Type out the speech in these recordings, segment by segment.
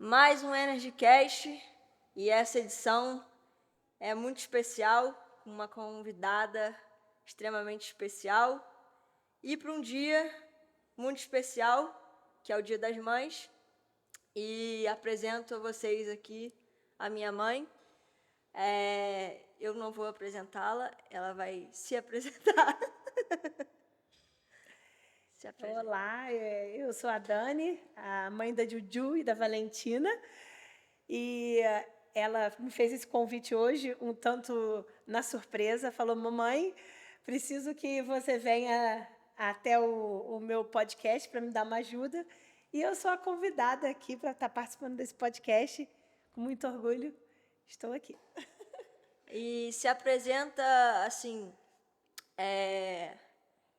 mais um EnergyCast e essa edição é muito especial, com uma convidada extremamente especial e para um dia muito especial, que é o Dia das Mães, e apresento a vocês aqui a minha mãe. Eu não vou apresentá-la, ela vai se apresentar. Se apresenta. Olá, eu sou a Dani, a mãe da Juju e da Valentina, e ela me fez esse convite hoje, um tanto na surpresa, falou, mamãe, preciso que você venha até o meu podcast para me dar uma ajuda, e eu sou a convidada aqui para estar participando desse podcast, com muito orgulho, estou aqui. E se apresenta assim,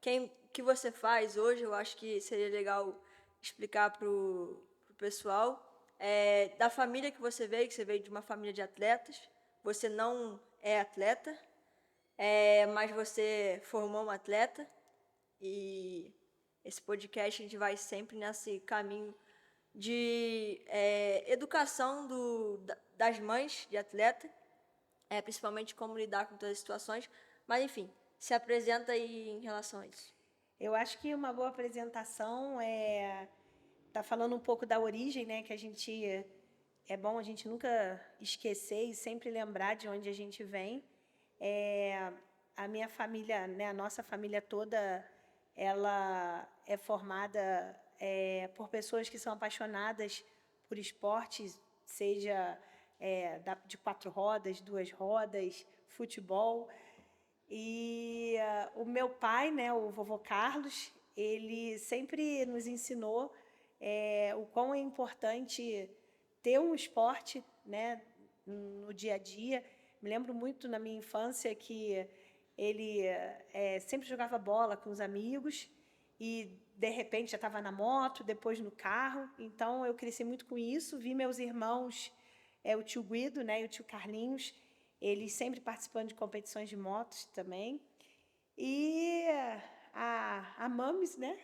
quem que você faz hoje. Eu acho que seria legal explicar pro pessoal da família que você veio de uma família de atletas. Você não é atleta, mas você formou um atleta e esse podcast a gente vai sempre nesse caminho de educação das mães de atleta, principalmente como lidar com todas as situações. Mas, enfim, se apresenta aí em relação a isso. Eu acho que uma boa apresentação tá falando um pouco da origem, né? Que a gente é bom a gente nunca esquecer e sempre lembrar de onde a gente vem. A minha família, né? A nossa família toda, ela é formada por pessoas que são apaixonadas por esportes, seja de 4 rodas, 2 rodas, futebol. E o meu pai, né, o vovô Carlos, ele sempre nos ensinou o quão é importante ter um esporte, né, no dia a dia. Me lembro muito na minha infância que ele sempre jogava bola com os amigos e, de repente, já estava na moto, depois no carro. Então, eu cresci muito com isso. Vi meus irmãos, o tio Guido, né, e o tio Carlinhos, eles sempre participando de competições de motos também. E a Mames, né?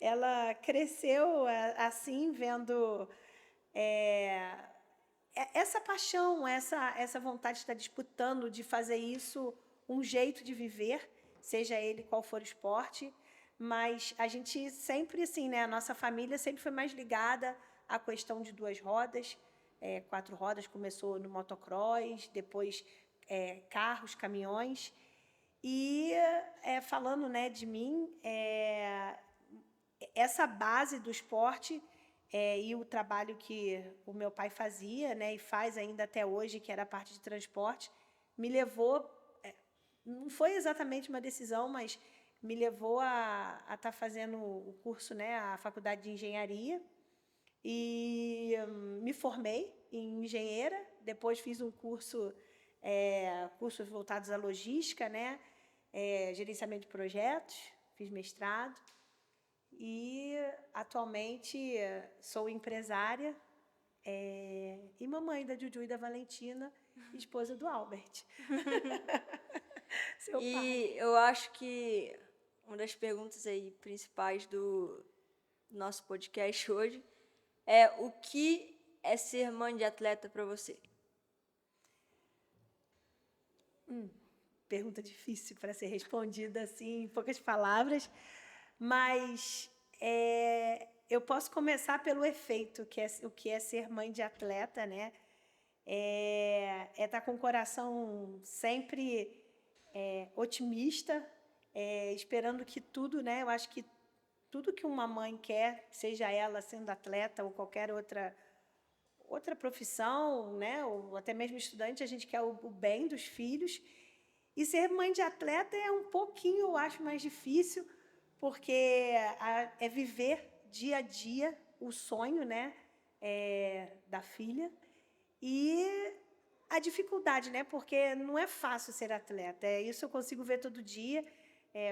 Ela cresceu assim, vendo essa paixão, essa vontade de estar disputando, de fazer isso um jeito de viver, seja ele qual for o esporte. Mas a gente sempre, assim, né? A nossa família sempre foi mais ligada à questão de 2 rodas. 4 rodas começou no motocross, depois carros, caminhões. E falando, né, de mim, essa base do esporte e o trabalho que o meu pai fazia, né, e faz ainda até hoje, que era a parte de transporte, me levou, não foi exatamente uma decisão, mas me levou a estar fazendo o curso, né, a faculdade de engenharia, e me formei em engenheira, depois fiz um cursos voltados à logística, né, gerenciamento de projetos, fiz mestrado, e atualmente sou empresária e mamãe da Juju e da Valentina, esposa do Albert. Seu pai. E eu acho que uma das perguntas aí principais do nosso podcast hoje é: o que é ser mãe de atleta para você? Pergunta difícil para ser respondida assim em poucas palavras, mas eu posso começar pelo efeito, o que é ser mãe de atleta, né? Estar com o coração sempre otimista, esperando que tudo, né? Eu acho que tudo que uma mãe quer, seja ela sendo atleta ou qualquer outra profissão, né? Ou até mesmo estudante, a gente quer o bem dos filhos. E ser mãe de atleta é um pouquinho, eu acho, mais difícil, porque é viver dia a dia o sonho, né, da filha. E a dificuldade, né, porque não é fácil ser atleta. Isso eu consigo ver todo dia.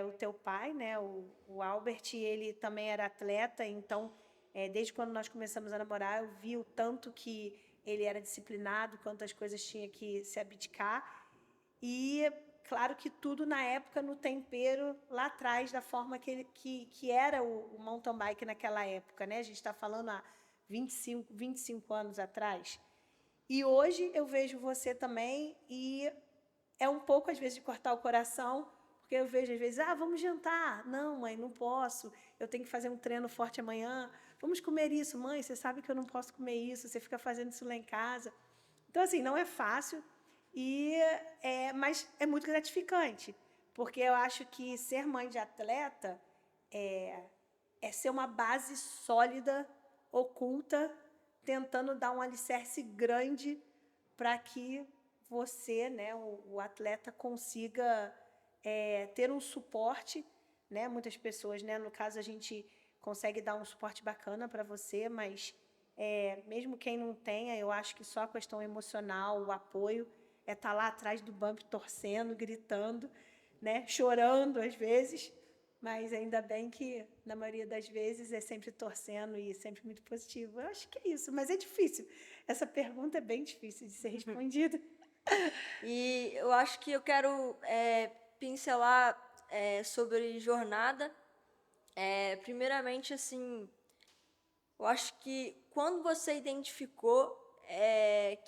O teu pai, né, o Albert, ele também era atleta, então, desde quando nós começamos a namorar, eu vi o tanto que ele era disciplinado, quantas coisas tinha que se abdicar. E claro que tudo na época no tempero lá atrás da forma que era o mountain bike naquela época, né? A gente está falando há 25 anos atrás. E hoje eu vejo você também e é um pouco, às vezes, de cortar o coração, porque eu vejo, às vezes, vamos jantar. Não, mãe, não posso. Eu tenho que fazer um treino forte amanhã. Vamos comer isso. Mãe, você sabe que eu não posso comer isso. Você fica fazendo isso lá em casa. Então, assim, não é fácil, mas é muito gratificante, porque eu acho que ser mãe de atleta é ser uma base sólida, oculta, tentando dar um alicerce grande para que você, né, o atleta, consiga ter um suporte, né? Muitas pessoas, né, no caso, a gente consegue dar um suporte bacana para você, mas mesmo quem não tenha, eu acho que só a questão emocional, o apoio, estar lá atrás do bump torcendo, gritando, né, chorando às vezes, mas ainda bem que, na maioria das vezes, é sempre torcendo e sempre muito positivo. Eu acho que é isso, mas é difícil. Essa pergunta é bem difícil de ser respondida. E eu acho que eu quero pincelar sobre jornada. Primeiramente, assim, eu acho que quando você identificou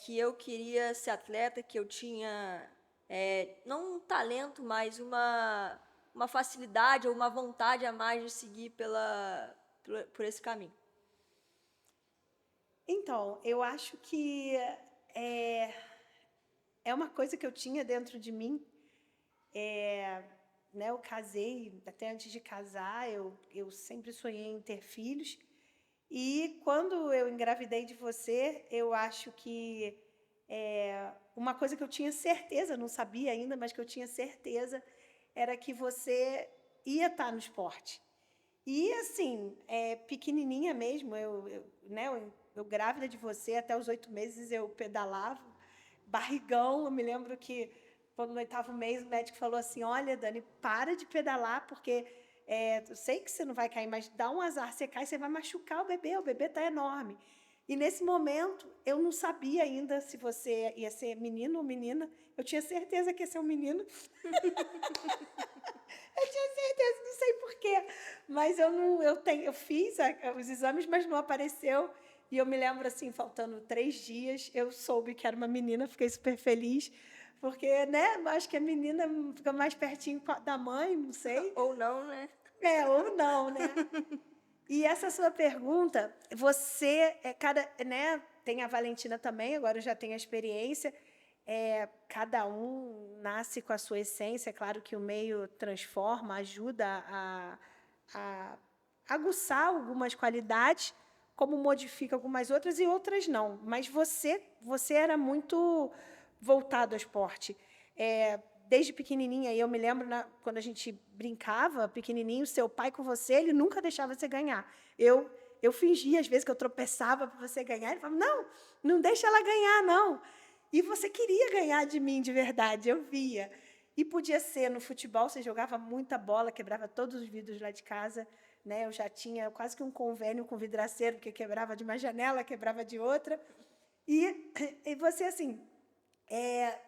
que eu queria ser atleta, que eu tinha não um talento, mas uma facilidade ou uma vontade a mais de seguir por esse caminho. Então, eu acho que é uma coisa que eu tinha dentro de mim. Né, eu casei, até antes de casar, eu sempre sonhei em ter filhos. E quando eu engravidei de você, eu acho que uma coisa que eu tinha certeza, não sabia ainda, mas que eu tinha certeza, era que você ia estar no esporte. E, assim, pequenininha mesmo, eu grávida de você, até os 8 meses eu pedalava, barrigão. Eu me lembro que, no 8º mês, o médico falou assim, olha, Dani, para de pedalar, porque eu sei que você não vai cair, mas dá um azar, você cai, você vai machucar o bebê está enorme. E, nesse momento, eu não sabia ainda se você ia ser menino ou menina. Eu tinha certeza que ia ser um menino. Eu tinha certeza, não sei porquê, mas eu fiz os exames, mas não apareceu. E eu me lembro, assim, faltando 3 dias, eu soube que era uma menina, fiquei super feliz, porque, né, acho que a menina fica mais pertinho da mãe, não sei. Ou não, né? Ou não, né? E essa sua pergunta, você, né, tem a Valentina também, agora eu já tenho a experiência. Cada um nasce com a sua essência. É claro que o meio transforma, ajuda a aguçar algumas qualidades, como modifica algumas outras e outras não. Mas você era muito voltado ao esporte. Desde pequenininha, e eu me lembro quando a gente brincava, pequenininho, seu pai com você, ele nunca deixava você ganhar. Eu fingia, às vezes, que eu tropeçava para você ganhar. Ele falava, não deixa ela ganhar, não. E você queria ganhar de mim de verdade, eu via. E podia ser no futebol, você jogava muita bola, quebrava todos os vidros lá de casa, né? Eu já tinha quase que um convênio com vidraceiro, porque quebrava de uma janela, quebrava de outra. E você, assim,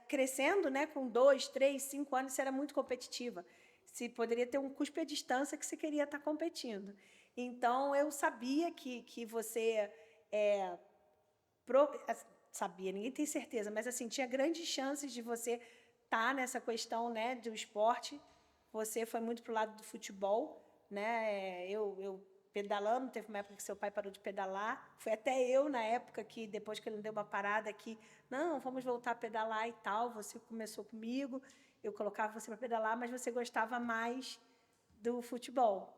crescendo, né, com 2, 3, 5 anos, você era muito competitiva. Você poderia ter um cuspe à distância que você queria estar competindo. Então, eu sabia que você sabia, ninguém tem certeza, mas, assim, tinha grandes chances de você estar nessa questão, né, do esporte. Você foi muito para o lado do futebol, né? Eu pedalando, teve uma época que seu pai parou de pedalar. Foi até eu, na época, que depois que ele deu uma parada aqui, não, vamos voltar a pedalar e tal. Você começou comigo, eu colocava você para pedalar, mas você gostava mais do futebol.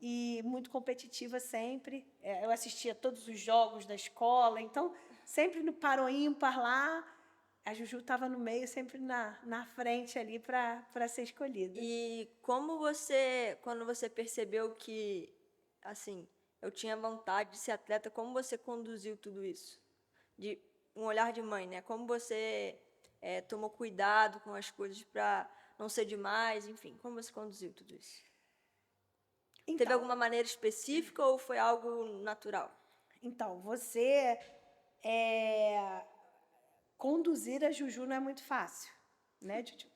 E muito competitiva sempre. Eu assistia todos os jogos da escola, então, sempre no par ou ímpar lá, a Juju estava no meio, sempre na frente ali para ser escolhida. E quando você percebeu que, assim, eu tinha vontade de ser atleta, como você conduziu tudo isso? De um olhar de mãe, né? Como você tomou cuidado com as coisas para não ser demais, enfim, como você conduziu tudo isso? Então, teve alguma maneira específica ou foi algo natural? Então, você conduzir a Juju não é muito fácil, né, Juju?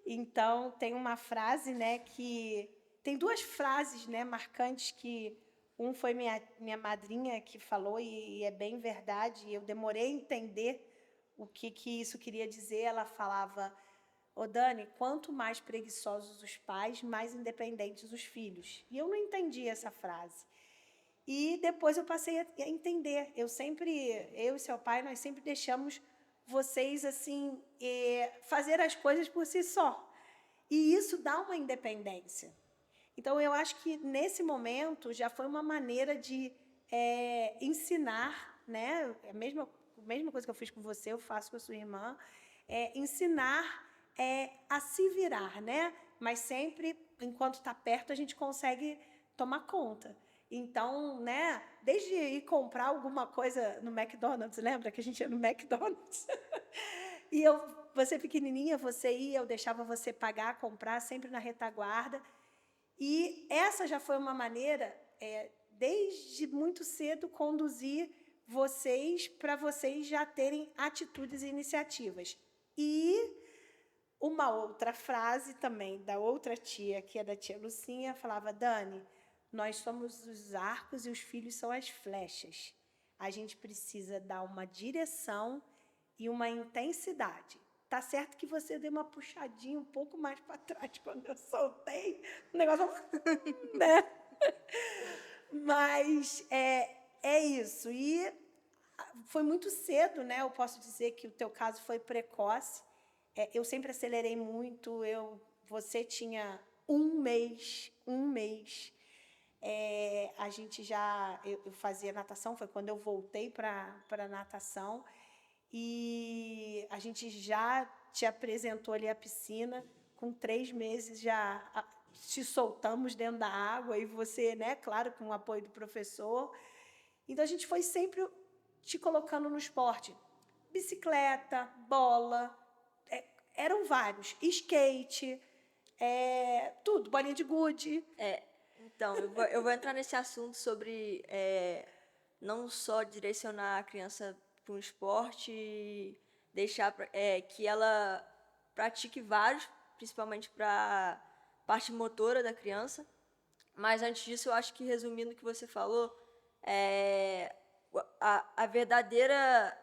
Então, tem uma frase, né, que... Tem 2 frases, né, marcantes que Um foi minha madrinha que falou, e é bem verdade, eu demorei a entender o que isso queria dizer. Ela falava: ô Dani, quanto mais preguiçosos os pais, mais independentes os filhos. E eu não entendi essa frase. E depois eu passei a entender. Eu e seu pai, nós sempre deixamos vocês assim fazer as coisas por si só. E isso dá uma independência. Então, eu acho que, nesse momento, já foi uma maneira de ensinar, né? A mesma coisa que eu fiz com você, eu faço com a sua irmã, ensinar a se virar, né? Mas sempre, enquanto está perto, a gente consegue tomar conta. Então, né, desde ir comprar alguma coisa no McDonald's, lembra que a gente ia no McDonald's? E você pequenininha, você ia, eu deixava você pagar, comprar, sempre na retaguarda. E essa já foi uma maneira, desde muito cedo, conduzir vocês para vocês já terem atitudes e iniciativas. E uma outra frase também da outra tia, que é da tia Lucinha, falava: Dani, nós somos os arcos e os filhos são as flechas. A gente precisa dar uma direção e uma intensidade. Tá certo que você deu uma puxadinha um pouco mais para trás quando eu soltei. O negócio... né? Mas é isso. E foi muito cedo, né? Eu posso dizer que o teu caso foi precoce. Eu sempre acelerei muito. Você tinha um mês. A gente já... Eu fazia natação, foi quando eu voltei para a natação. E a gente já te apresentou ali a piscina. Com 3 meses já te soltamos dentro da água, e você, né, claro, com o apoio do professor. Então, a gente foi sempre te colocando no esporte. Bicicleta, bola, eram vários. Skate, tudo, bolinha de gude. Então, eu vou entrar nesse assunto sobre não só direcionar a criança para um esporte e deixar que ela pratique vários, principalmente para a parte motora da criança. Mas antes disso, eu acho que, resumindo o que você falou, a verdadeira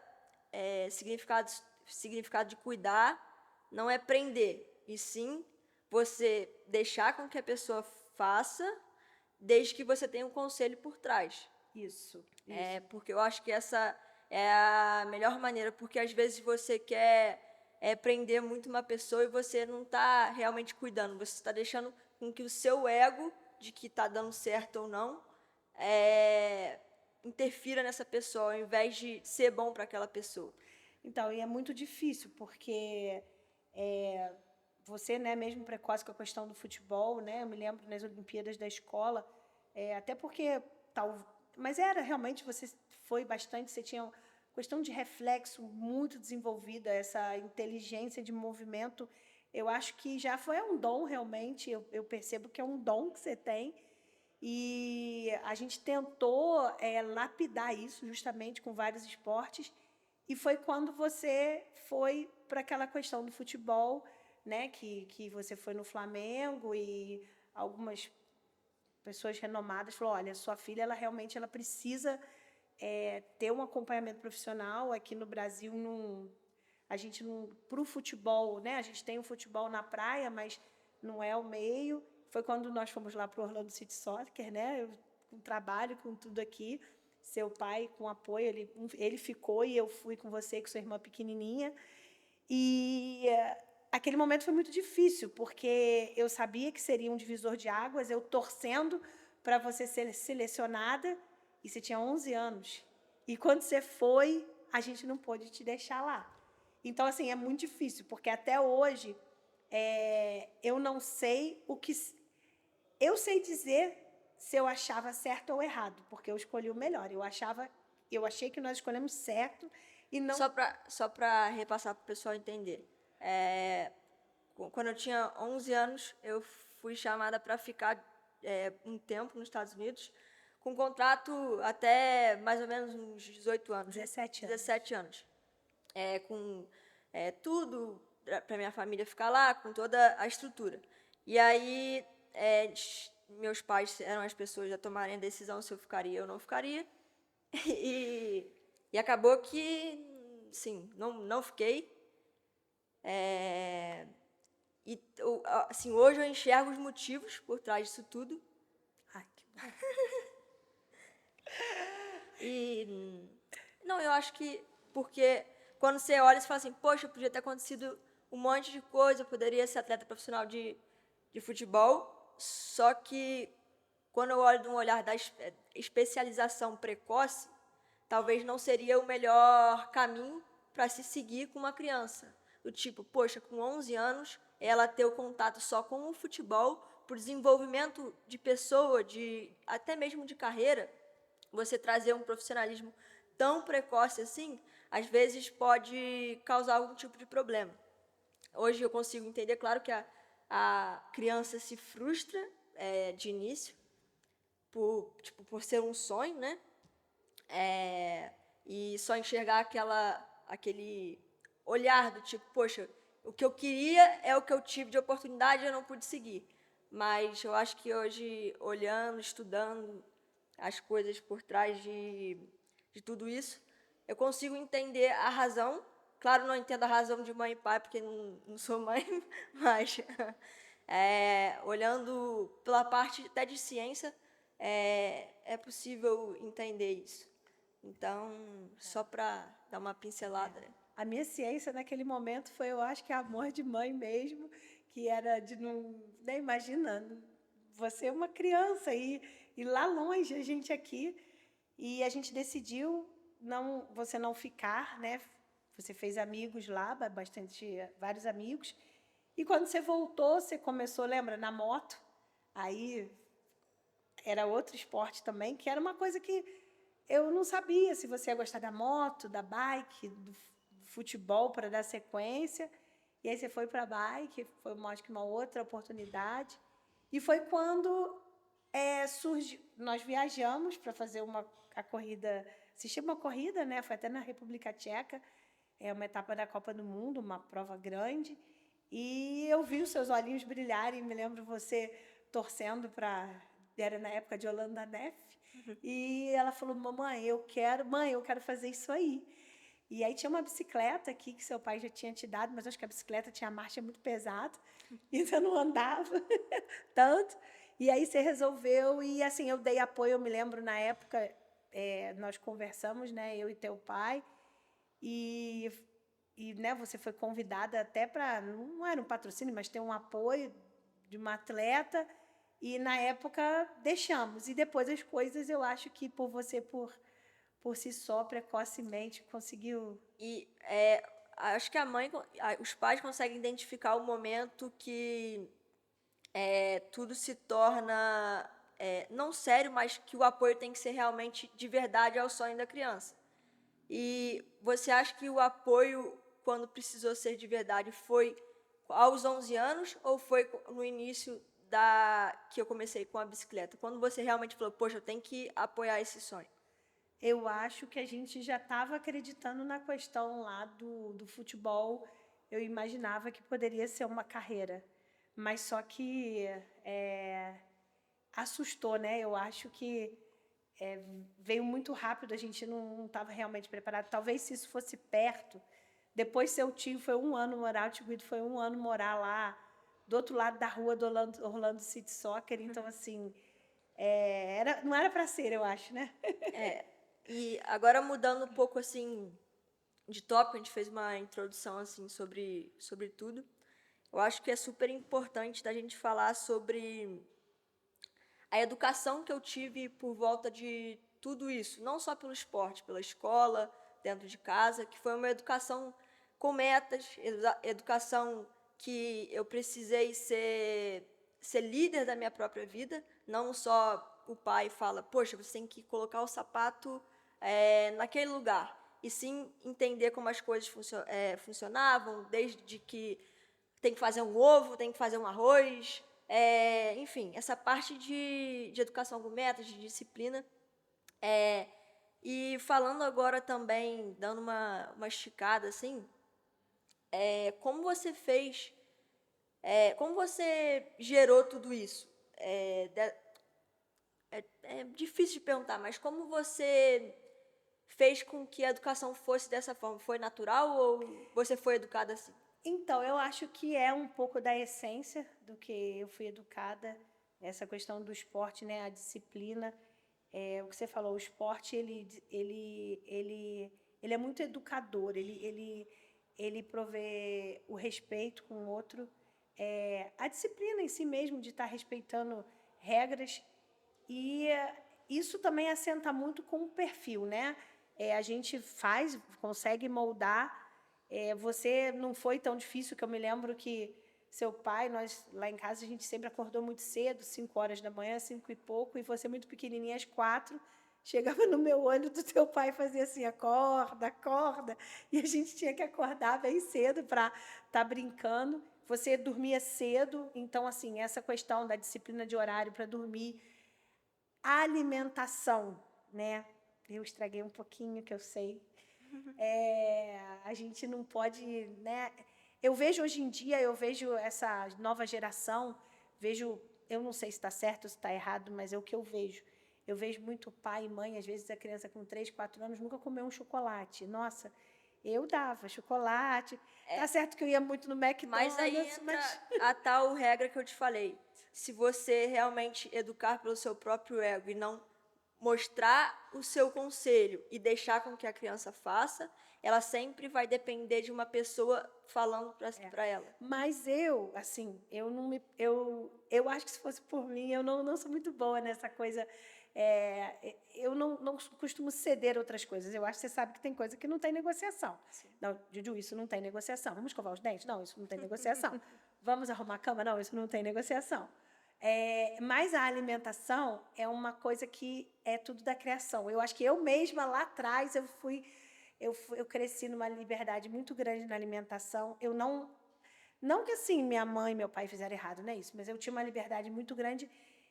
significado de cuidar não é prender, e sim você deixar com que a pessoa faça, desde que você tenha um conselho por trás. Isso. Porque eu acho que essa é a melhor maneira, porque às vezes você quer prender muito uma pessoa e você não está realmente cuidando, você está deixando com que o seu ego, de que está dando certo ou não, interfira nessa pessoa, ao invés de ser bom para aquela pessoa. Então, e é muito difícil, porque você, né, mesmo precoce com a questão do futebol, né, eu me lembro nas Olimpíadas da escola, até porque mas realmente, você foi bastante, você tinha uma questão de reflexo muito desenvolvida, essa inteligência de movimento. Eu acho que já foi um dom, realmente, eu percebo que é um dom que você tem, e a gente tentou lapidar isso justamente com vários esportes, e foi quando você foi para aquela questão do futebol, né, que você foi no Flamengo, e algumas pessoas renomadas falaram: olha, sua filha, ela realmente precisa ter um acompanhamento profissional. Aqui no Brasil, a gente não... Para o futebol, né, a gente tem o futebol na praia, mas não é o meio. Foi quando nós fomos lá para o Orlando City Soccer, né, com trabalho, com tudo aqui. Seu pai, com apoio, ele ficou, e eu fui com você, com sua irmã pequenininha. E aquele momento foi muito difícil, porque eu sabia que seria um divisor de águas, eu torcendo para você ser selecionada, e você tinha 11 anos. E quando você foi, a gente não pôde te deixar lá. Então, assim, é muito difícil, porque até hoje eu não sei o que... Eu sei dizer se eu achava certo ou errado, porque eu escolhi o melhor. Eu achei que nós escolhemos certo, e não... Só para repassar para o pessoal entender. Quando eu tinha 11 anos, eu fui chamada para ficar um tempo nos Estados Unidos, com contrato até mais ou menos uns 18 anos. 17 anos. 17 anos. Com tudo para minha família ficar lá, com toda a estrutura. E aí, meus pais eram as pessoas a tomarem a decisão se eu ficaria ou não ficaria. E, e acabou que, sim, não fiquei. E, assim, hoje eu enxergo os motivos por trás disso tudo. Ai, que bom. E, não, eu acho que, porque quando você olha, você fala assim, poxa, podia ter acontecido um monte de coisa, eu poderia ser atleta profissional de futebol, só que quando eu olho de um olhar da especialização precoce, talvez não seria o melhor caminho para se seguir com uma criança. Do tipo, poxa, com 11 anos, ela ter o contato só com o futebol, para o desenvolvimento de pessoa, até mesmo de carreira, você trazer um profissionalismo tão precoce assim, às vezes pode causar algum tipo de problema. Hoje eu consigo entender, claro que a criança se frustra de início, por ser um sonho, né? E só enxergar aquele olhar do tipo, poxa, o que eu queria é o que eu tive de oportunidade e eu não pude seguir. Mas eu acho que hoje, olhando, estudando as coisas por trás de tudo isso, eu consigo entender a razão. Claro, não entendo a razão de mãe e pai, porque não sou mãe, mas olhando pela parte até de ciência, é possível entender isso. Então, só para dar uma pincelada. A minha ciência naquele momento foi, eu acho que amor de mãe mesmo, que era de não, nem imaginando, você é uma criança e lá longe, a gente aqui, e a gente decidiu você não ficar, né? Você fez amigos lá, vários amigos, e quando você voltou, você começou, lembra, na moto, aí era outro esporte também, que era uma coisa que eu não sabia se você ia gostar da moto, da bike, do futebol para dar sequência. E aí você foi para a bike, foi acho que uma outra oportunidade. E foi quando surgiu. Nós viajamos para fazer a corrida, assistir uma corrida, né? Foi até na República Tcheca, uma etapa da Copa do Mundo, uma prova grande. E eu vi os seus olhinhos brilharem, me lembro você torcendo para. Era na época de Holanda Neff. E ela falou, mãe, eu quero fazer isso aí. E aí tinha uma bicicleta aqui que seu pai já tinha te dado, mas acho que a bicicleta tinha a marcha muito pesada, e você não andava tanto. E aí você resolveu, e assim, eu dei apoio, eu me lembro na época, nós conversamos, né, eu e teu pai, e né, você foi convidada até para, não era um patrocínio, mas ter um apoio de uma atleta, e na época deixamos. E depois as coisas, eu acho que por si só, precocemente, conseguiu. E acho que os pais conseguem identificar o momento que tudo se torna não sério, mas que o apoio tem que ser realmente de verdade ao sonho da criança. E você acha que o apoio, quando precisou ser de verdade, foi aos 11 anos ou foi no início que eu comecei com a bicicleta? Quando você realmente falou, poxa, eu tenho que apoiar esse sonho? Eu acho que a gente já estava acreditando na questão lá do futebol. Eu imaginava que poderia ser uma carreira, mas só que assustou, né? Eu acho que veio muito rápido, a gente não estava realmente preparado. Talvez se isso fosse perto, depois seu tio foi 1 ano morar, o tio Guido foi 1 ano morar lá, do outro lado da rua do Orlando City Soccer, então assim, não era para ser, eu acho, né? E agora mudando um pouco assim de tópico, a gente fez uma introdução assim sobre tudo. Eu acho que é super importante da gente falar sobre a educação que eu tive por volta de tudo isso, não só pelo esporte, pela escola, dentro de casa, que foi uma educação com metas, educação que eu precisei ser líder da minha própria vida, não só o pai fala, poxa, você tem que colocar o sapato naquele lugar, e sim entender como as coisas funcionavam, desde que tem que fazer um ovo, tem que fazer um arroz, enfim, essa parte de educação com metas, de disciplina. E falando agora também, dando uma esticada assim, como você fez, como você gerou tudo isso? é difícil de perguntar, mas como você fez com que a educação fosse dessa forma? Foi natural ou você foi educada assim? Então, eu acho que é um pouco da essência do que eu fui educada, essa questão do esporte, né, a disciplina. O que você falou, o esporte, ele é muito educador, ele provê o respeito com o outro, a disciplina em si mesmo, de estar respeitando regras, e isso também assenta muito com o perfil, né? A gente consegue moldar. Você não foi tão difícil, que eu me lembro que seu pai, nós lá em casa, a gente sempre acordou muito cedo, 5 horas da manhã, 5 e pouco, e você muito pequenininha, às 4, chegava no meu olho do teu pai e fazia assim, acorda, acorda, e a gente tinha que acordar bem cedo para estar brincando. Você dormia cedo, então, assim, essa questão da disciplina de horário para dormir, a alimentação, né? Eu estraguei um pouquinho, que eu sei. A gente não pode, né? Eu vejo hoje em dia, eu vejo essa nova geração, eu não sei se está certo ou se está errado, mas é o que eu vejo. Eu vejo muito pai e mãe, às vezes a criança com 3, 4 anos nunca comeu um chocolate. Nossa, eu dava chocolate. Tá certo que eu ia muito no Mas aí McDonald's, entra a tal regra que eu te falei. Se você realmente educar pelo seu próprio ego e não mostrar o seu conselho e deixar com que a criança faça, ela sempre vai depender de uma pessoa falando para ela. Mas assim, eu não me, eu acho que se fosse por mim, eu não sou muito boa nessa coisa. Eu não costumo ceder outras coisas. Eu acho que você sabe que tem coisa que não tem negociação. Sim. Não, Juju, isso não tem negociação. Vamos escovar os dentes? Não, isso não tem negociação. Vamos arrumar a cama? Não, isso não tem negociação. Mas a alimentação é uma coisa que é tudo da criação. Eu acho que eu mesma, lá atrás, eu cresci numa liberdade muito grande na alimentação. Eu não que assim minha mãe e meu pai fizeram errado, não é isso, mas eu tinha uma liberdade muito grande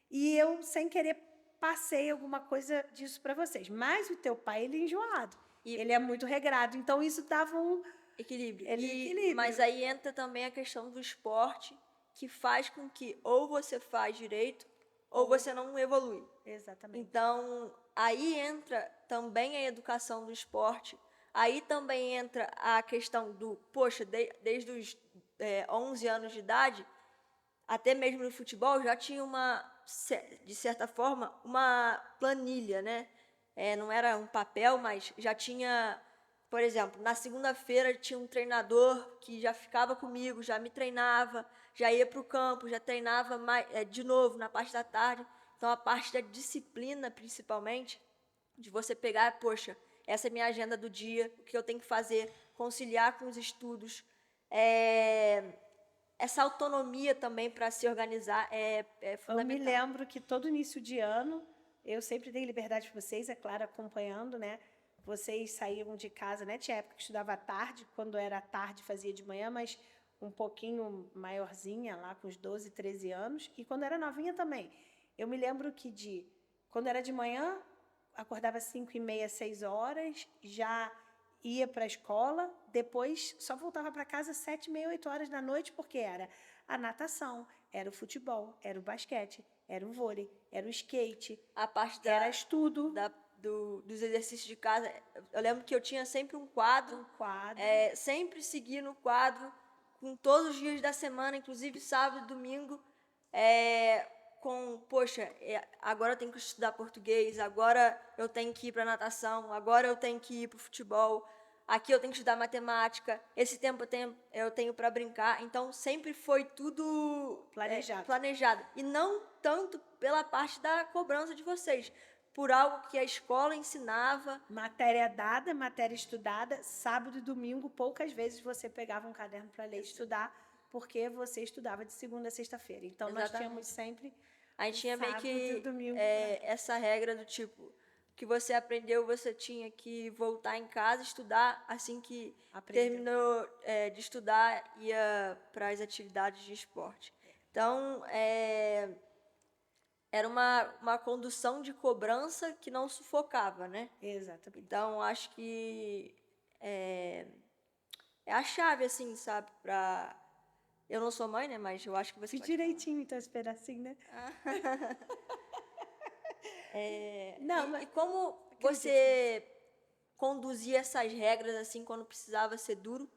e eu, sem querer, passei alguma coisa disso para vocês. Mas o teu pai, ele é enjoado. Ele é muito regrado, então isso dava um equilíbrio. equilíbrio. Mas aí entra também a questão do esporte, que faz com que ou você faz direito ou você não evolui. Exatamente. Então, aí entra também a educação do esporte. Aí também entra a questão do, poxa, desde os 11 anos de idade, até mesmo no futebol, já tinha de certa forma, uma planilha, né? Não era um papel, mas já tinha, por exemplo, na segunda-feira tinha um treinador que já ficava comigo, já me treinava, já ia para o campo, já treinava de novo na parte da tarde. Então, a parte da disciplina, principalmente, de você pegar, poxa, essa é minha agenda do dia, o que eu tenho que fazer, conciliar com os estudos, essa autonomia também para se organizar é fundamental. Eu me lembro que todo início de ano, eu sempre dei liberdade para vocês, é claro, acompanhando, né? Vocês saíam de casa, né? Tinha época que estudava à tarde, quando era tarde fazia de manhã, mas um pouquinho maiorzinha, lá com os 12, 13 anos, e quando era novinha também. Eu me lembro que quando era de manhã, acordava às 5h30, 6 horas, já ia para a escola, depois só voltava para casa às 7h30, 8 horas da noite, porque era a natação, era o futebol, era o basquete, era o vôlei, era o skate, a parte era estudo. Dos exercícios de casa. Eu lembro que eu tinha sempre um quadro. Sempre seguir no quadro, com todos os dias da semana, inclusive sábado e domingo, poxa, agora eu tenho que estudar português, agora eu tenho que ir para natação, agora eu tenho que ir para o futebol, aqui eu tenho que estudar matemática, esse tempo eu tenho para brincar. Então, sempre foi tudo planejado. E não tanto pela parte da cobrança de vocês, por algo que a escola ensinava. Matéria dada, matéria estudada, sábado e domingo, poucas vezes você pegava um caderno para ler e estudar, porque você estudava de segunda a sexta-feira. Então, Exatamente. Nós tínhamos sempre a gente tinha meio que domingo, essa regra do tipo, que você aprendeu, você tinha que voltar em casa, estudar, assim que terminou de estudar, ia para as atividades de esporte. Então, era uma condução de cobrança que não sufocava, né? Exatamente. Então, acho que é a chave, assim, sabe, para... Eu não sou mãe, né, mas eu acho que você direitinho, então, esse pedacinho, né? Não, mas E como você conduzia essas regras assim quando precisava ser duro,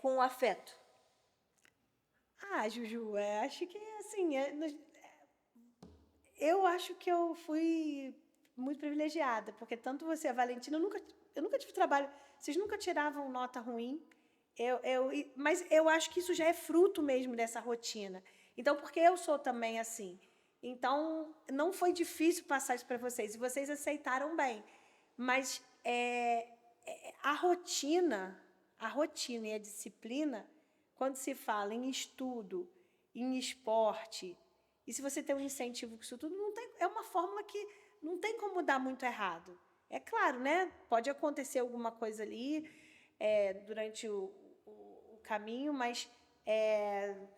com afeto? Juju, acho que assim, eu acho que eu fui muito privilegiada, porque tanto você e a Valentina, eu nunca tive trabalho, vocês nunca tiravam nota ruim, mas eu acho que isso já é fruto mesmo dessa rotina. Então, porque eu sou também assim. Então, não foi difícil passar isso para vocês, e vocês aceitaram bem. Mas a rotina e a disciplina, quando se fala em estudo, em esporte, e se você tem um incentivo com isso tudo, não tem, é uma fórmula que não tem como dar muito errado. É claro, né? Pode acontecer alguma coisa ali durante o caminho, mas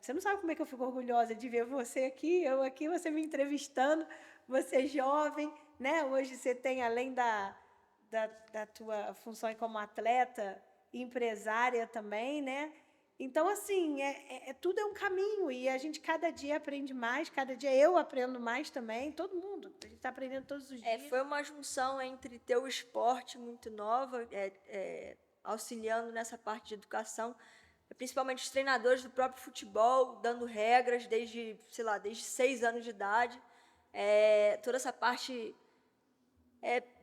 você não sabe como é que eu fico orgulhosa de ver você aqui, eu aqui, você me entrevistando, você jovem, né? Hoje você tem, além da tua função como atleta, empresária também, né? Então, assim, tudo é um caminho e a gente cada dia aprende mais, cada dia eu aprendo mais também, todo mundo. A gente está aprendendo todos os dias. Foi uma junção entre ter o esporte muito nova, auxiliando nessa parte de educação, principalmente os treinadores do próprio futebol, dando regras desde 6 anos de idade. Toda essa parte,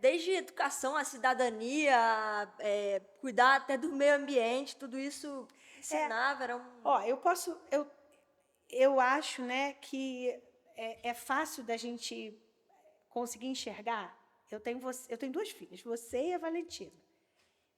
desde educação, a cidadania, cuidar até do meio ambiente, tudo isso ensinava. Era um... Eu acho, né, que é fácil da gente conseguir enxergar. Eu tenho duas filhas, você e a Valentina.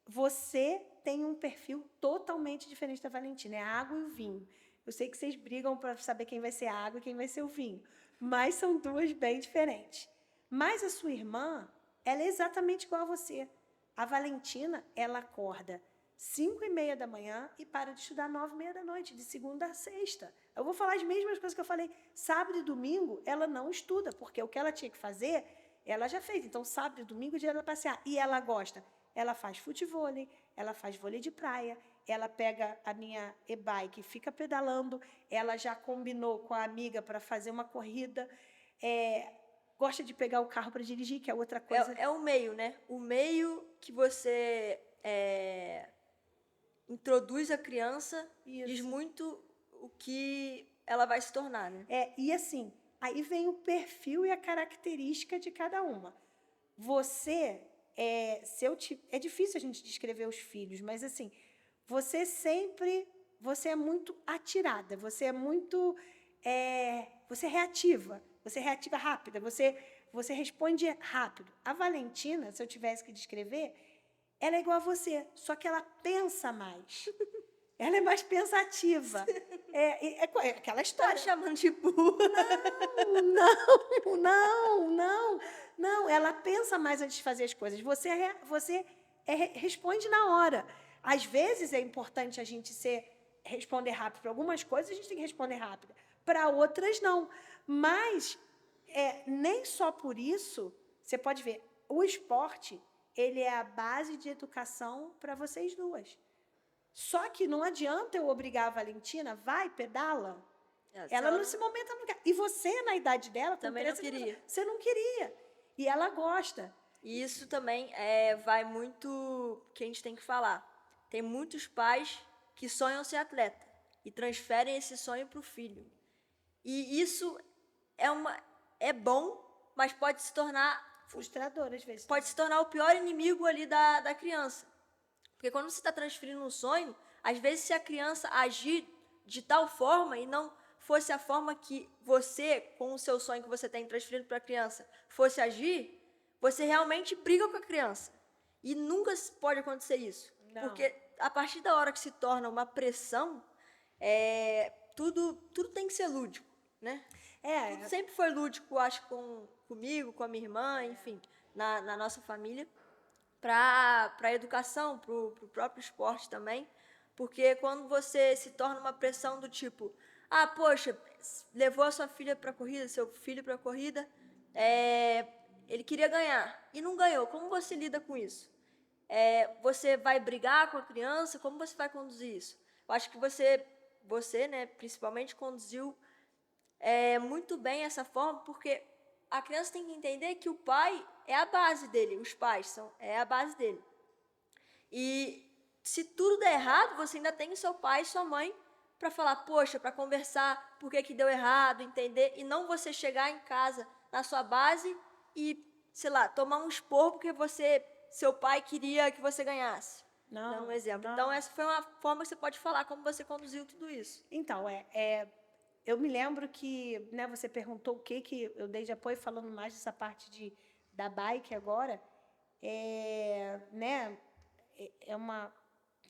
Você tem um perfil totalmente diferente da Valentina, é a água e o vinho. Eu sei que vocês brigam para saber quem vai ser a água e quem vai ser o vinho, mas são duas bem diferentes. Mas a sua irmã, ela é exatamente igual a você. A Valentina, ela acorda 5h30 da manhã e para de estudar 9h30 da noite, de segunda a sexta. Eu vou falar as mesmas coisas que eu falei. Sábado e domingo, ela não estuda, porque o que ela tinha que fazer, ela já fez. Então, sábado e domingo, é dia dela passear. E ela gosta. Ela faz futevôlei, ela faz vôlei de praia, ela pega a minha e-bike e fica pedalando, ela já combinou com a amiga para fazer uma corrida, gosta de pegar o carro para dirigir, que é outra coisa. É o meio, né? O meio que você introduz a criança diz muito o que ela vai se tornar, né? E assim, aí vem o perfil e a característica de cada uma. Você... é difícil a gente descrever os filhos, mas assim, você é muito atirada, você é muito, você é reativa rápida, você responde rápido. A Valentina, se eu tivesse que descrever, ela é igual a você, só que ela pensa mais. Ela é mais pensativa. É aquela história. Tá chamando de burra. Não. Ela pensa mais antes de fazer as coisas. Você responde na hora. Às vezes é importante a gente responder rápido. Para algumas coisas a gente tem que responder rápido. Para outras, não. Mas nem só por isso, você pode ver, o esporte, ele é a base de educação para vocês duas. Só que não adianta eu obrigar a Valentina, vai, pedala. Ela, nesse momento, ela não quer. E você, na idade dela, também não queria. Você não queria. E ela gosta. E isso também vai muito que a gente tem que falar. Tem muitos pais que sonham ser atleta e transferem esse sonho para o filho. E isso é bom, mas pode se tornar... frustrador, às vezes. Pode se tornar o pior inimigo ali da criança. Porque quando você está transferindo um sonho, às vezes se a criança agir de tal forma e não fosse a forma que você, com o seu sonho que você tem transferido para a criança, fosse agir, você realmente briga com a criança. E nunca pode acontecer isso. Não. Porque a partir da hora que se torna uma pressão, tudo tem que ser lúdico, né? Tudo sempre foi lúdico, acho, comigo, com a minha irmã, enfim, na nossa família. Para a educação, para o próprio esporte também, porque quando você se torna uma pressão do tipo, poxa, levou a sua filha para a corrida, seu filho para a corrida, ele queria ganhar e não ganhou, como você lida com isso? Você vai brigar com a criança, como você vai conduzir isso? Eu acho que você, né, principalmente conduziu muito bem essa forma, porque a criança tem que entender que o pai é a base dele, os pais é a base dele. E se tudo der errado, você ainda tem o seu pai e sua mãe para falar, poxa, para conversar por que deu errado, entender, e não você chegar em casa na sua base e, sei lá, tomar um esporro porque seu pai queria que você ganhasse. Dando um exemplo. Não. Então, essa foi uma forma que você pode falar como você conduziu tudo isso. Então, eu me lembro que, né, você perguntou o que eu dei de apoio, falando mais dessa parte da bike agora, né,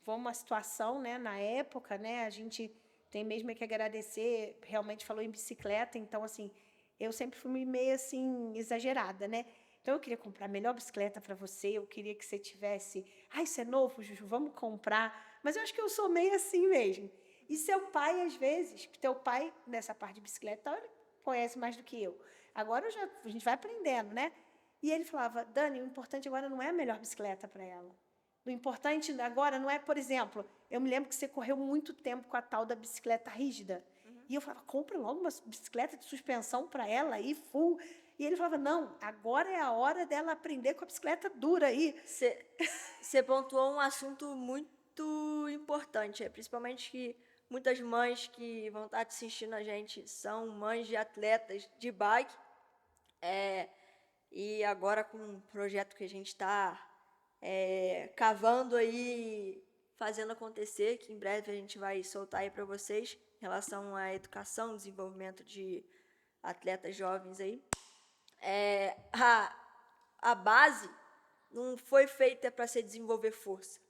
foi uma situação, né, na época, né, a gente tem mesmo que agradecer, realmente falou em bicicleta, então, assim, eu sempre fui meio, assim, exagerada, né, então eu queria comprar a melhor bicicleta para você, eu queria que você tivesse, isso é novo, Juju, vamos comprar, mas eu acho que eu sou meio assim mesmo. E seu pai, às vezes, teu pai, nessa parte de bicicleta, ele conhece mais do que eu. Agora a gente vai aprendendo, né? E ele falava, Dani, o importante agora não é a melhor bicicleta para ela. O importante agora não é, por exemplo, eu me lembro que você correu muito tempo com a tal da bicicleta rígida. E eu falava, compra logo uma bicicleta de suspensão para ela aí, full. E ele falava, não, agora é a hora dela aprender com a bicicleta dura aí. Você pontuou um assunto muito importante, principalmente que muitas mães que vão estar assistindo a gente são mães de atletas de bike. E agora com um projeto que a gente está cavando aí, fazendo acontecer, que em breve a gente vai soltar aí para vocês, em relação à educação, desenvolvimento de atletas jovens aí. A base não foi feita para se desenvolver força,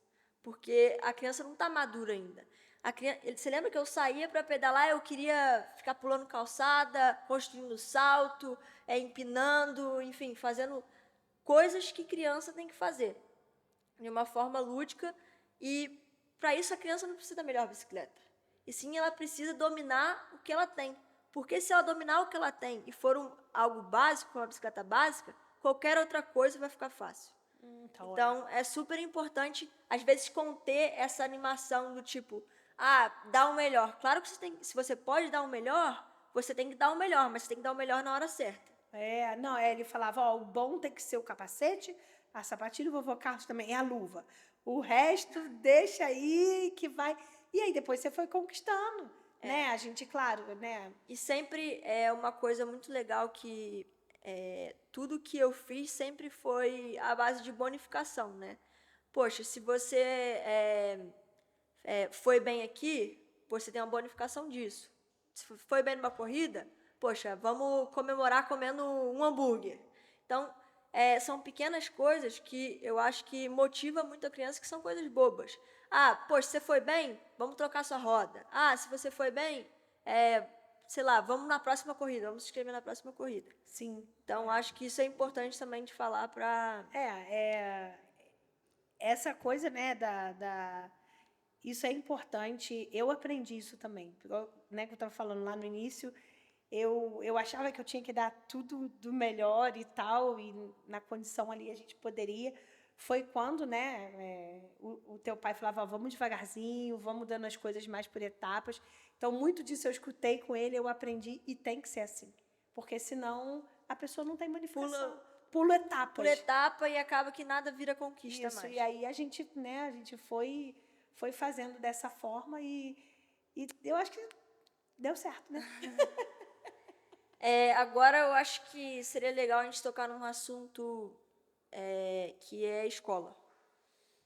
porque a criança não está madura ainda. Você lembra que eu saía para pedalar, eu queria ficar pulando calçada, construindo salto, empinando, enfim, fazendo coisas que criança tem que fazer, de uma forma lúdica, e para isso a criança não precisa da melhor bicicleta, e sim ela precisa dominar o que ela tem, porque se ela dominar o que ela tem e for algo básico, uma bicicleta básica, qualquer outra coisa vai ficar fácil. Então, é super importante, às vezes, conter essa animação do tipo, dá o melhor. Claro que se você pode dar o melhor, você tem que dar o melhor, mas você tem que dar o melhor na hora certa. Ele falava, o bom tem que ser o capacete, a sapatilha, o vovô Carlos também, é a luva. O resto, deixa aí que vai... E aí, depois você foi conquistando, né? A gente, claro, né? E sempre é uma coisa muito legal que tudo que eu fiz sempre foi à base de bonificação, né? Poxa, se você foi bem aqui, você tem uma bonificação disso. Se foi bem numa corrida, poxa, vamos comemorar comendo um hambúrguer. Então, são pequenas coisas que eu acho que motiva muito a criança, que são coisas bobas. Poxa, você foi bem? Vamos trocar sua roda. Se você foi bem, sei lá, vamos na próxima corrida, vamos se inscrever na próxima corrida. Sim. Então, acho que isso é importante também de falar para... Essa coisa, né, isso é importante. Eu aprendi isso também. Né, que eu estava falando lá no início, eu achava que eu tinha que dar tudo do melhor e tal, e na condição ali a gente poderia. Foi quando, né, o teu pai falava, vamos devagarzinho, vamos dando as coisas mais por etapas. Então, muito disso eu escutei com ele, eu aprendi, e tem que ser assim. Porque senão a pessoa não tem bonificação. Pula etapas. Pula etapa e acaba que nada vira conquista isso, mais. E aí a gente foi fazendo dessa forma e eu acho que deu certo, né? Agora eu acho que seria legal a gente tocar num assunto que é a escola.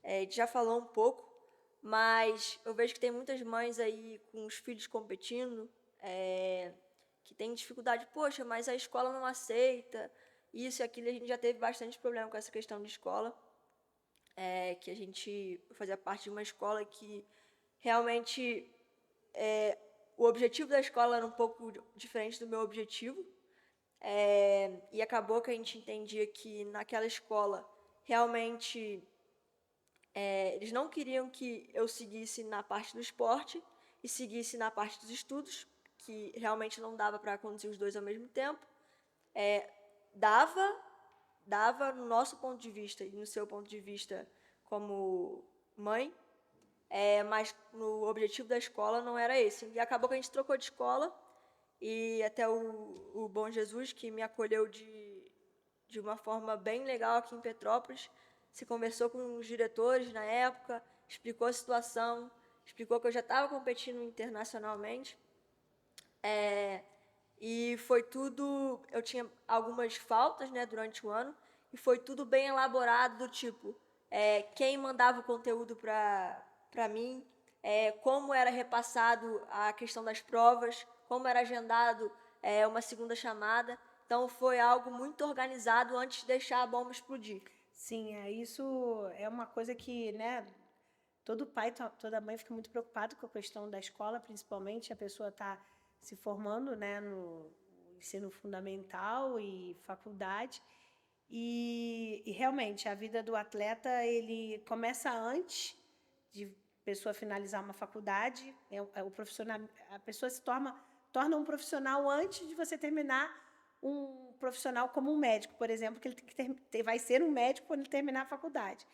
A gente já falou um pouco, mas eu vejo que tem muitas mães aí com os filhos competindo, que tem dificuldade. Poxa, mas a escola não aceita isso e aquilo. A gente já teve bastante problema com essa questão de escola, que a gente fazia parte de uma escola que realmente o objetivo da escola era um pouco diferente do meu objetivo, e acabou que a gente entendia que naquela escola realmente eles não queriam que eu seguisse na parte do esporte e seguisse na parte dos estudos, que realmente não dava para conduzir os dois ao mesmo tempo. Dava no nosso ponto de vista e no seu ponto de vista como mãe, mas no objetivo da escola não era esse. E acabou que a gente trocou de escola e até o Bom Jesus, que me acolheu de uma forma bem legal aqui em Petrópolis. Se conversou com os diretores na época, explicou a situação, explicou que eu já estava competindo internacionalmente. E foi tudo. Eu tinha algumas faltas, né, durante o ano, e foi tudo bem elaborado, do tipo, quem mandava o conteúdo para mim, como era repassado a questão das provas, como era agendado uma segunda chamada. Então foi algo muito organizado antes de deixar a bomba explodir. Sim, isso é uma coisa que, né, todo pai, toda mãe fica muito preocupado com a questão da escola, principalmente a pessoa está se formando, né, no ensino fundamental e faculdade. E realmente a vida do atleta ele começa antes de pessoa finalizar uma faculdade. O profissional, a pessoa se torna um profissional antes de você terminar um profissional como um médico, por exemplo, que ele vai ser um médico quando ele terminar a faculdade.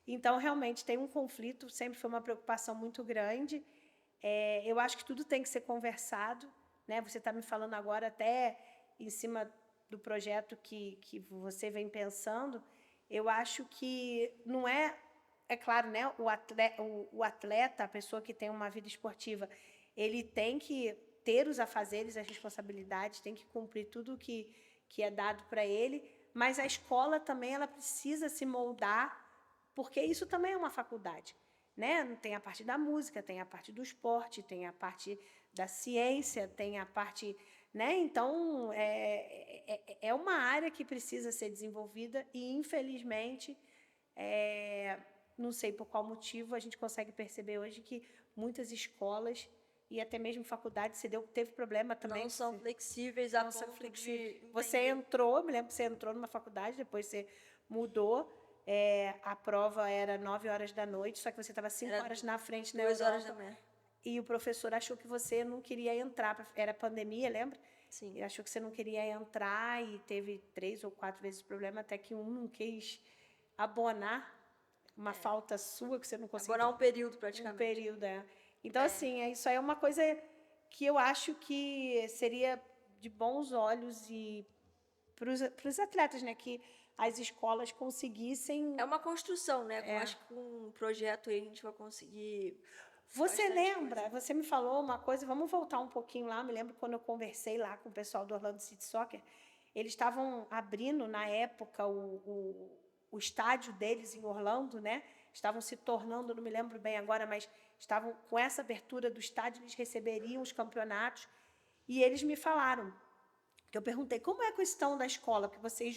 Então, realmente, tem um conflito, sempre foi uma preocupação muito grande. Eu acho que tudo tem que ser conversado, né? Você está me falando agora até em cima do projeto que você vem pensando. Eu acho que não é... É claro, né? O atleta, a pessoa que tem uma vida esportiva, ele tem que ter os afazeres, as responsabilidades, tem que cumprir tudo que é dado para ele, mas a escola também ela precisa se moldar, porque isso também é uma faculdade, né? Tem a parte da música, tem a parte do esporte, tem a parte da ciência, tem a parte, né? Então é uma área que precisa ser desenvolvida e infelizmente não sei por qual motivo a gente consegue perceber hoje que muitas escolas e até mesmo faculdade teve problema também. Não são flexíveis a ponto de... Você entrou, me lembro que você entrou numa faculdade, depois você mudou. A prova era 9 horas da noite, só que você estava 5 horas na frente na Europa. 2 horas da manhã. E o professor achou que você não queria entrar. Era pandemia, lembra? Sim. Ele achou que você não queria entrar e teve 3 ou 4 vezes problema, até que não quis abonar uma falta sua que você não conseguiu. Abonar um período, praticamente. Um período, Então, assim, isso aí é uma coisa que eu acho que seria de bons olhos e para os atletas, né? Que as escolas conseguissem... É uma construção, né? Eu acho que com um projeto aí a gente vai conseguir... Você lembra? Você me falou uma coisa, vamos voltar um pouquinho lá. Me lembro quando eu conversei lá com o pessoal do Orlando City Soccer, eles estavam abrindo, na época, o estádio deles em Orlando, né? Estavam se tornando, não me lembro bem agora, mas estavam com essa abertura do estádio, eles receberiam os campeonatos. E eles me falaram, que eu perguntei, como é a questão da escola? Porque vocês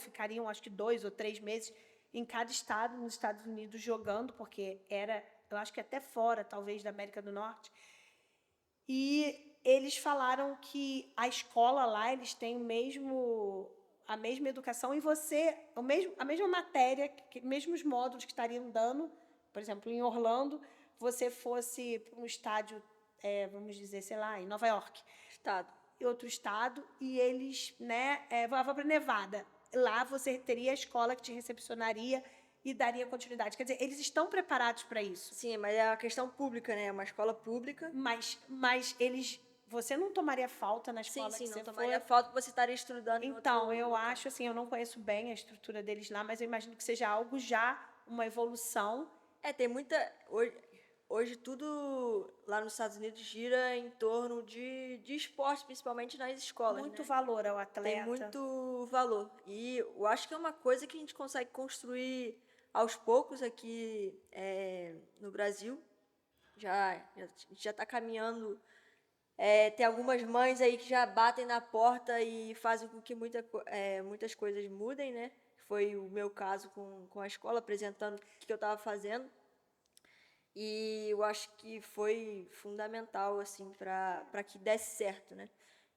ficariam acho que 2 ou 3 meses em cada estado, nos Estados Unidos, jogando, porque eu acho que até fora, talvez, da América do Norte. E eles falaram que a escola lá, eles têm a mesma educação e a mesma matéria, mesmos módulos que estariam dando, por exemplo, em Orlando, você fosse para um estádio, vamos dizer, sei lá, em Nova York. Outro estado, e eles, né, vão para Nevada. Lá você teria a escola que te recepcionaria e daria continuidade. Quer dizer, eles estão preparados para isso. Sim, mas é uma questão pública, né? É uma escola pública. Mas você não tomaria falta na escola que você não tomaria falta, você estaria estudando em outro Então, eu local. acho, assim, eu não conheço bem a estrutura deles lá, mas eu imagino que seja algo já, uma evolução. Tem muita... Hoje tudo lá nos Estados Unidos gira em torno de esporte, principalmente nas escolas. Muito né? valor ao atleta. Tem muito valor. E eu acho que é uma coisa que a gente consegue construir aos poucos aqui no Brasil. A gente já está caminhando. Tem algumas mães aí que já batem na porta e fazem com que muitas coisas mudem, né? Foi o meu caso com a escola, apresentando o que eu estava fazendo. E eu acho que foi fundamental assim para que desse certo, né?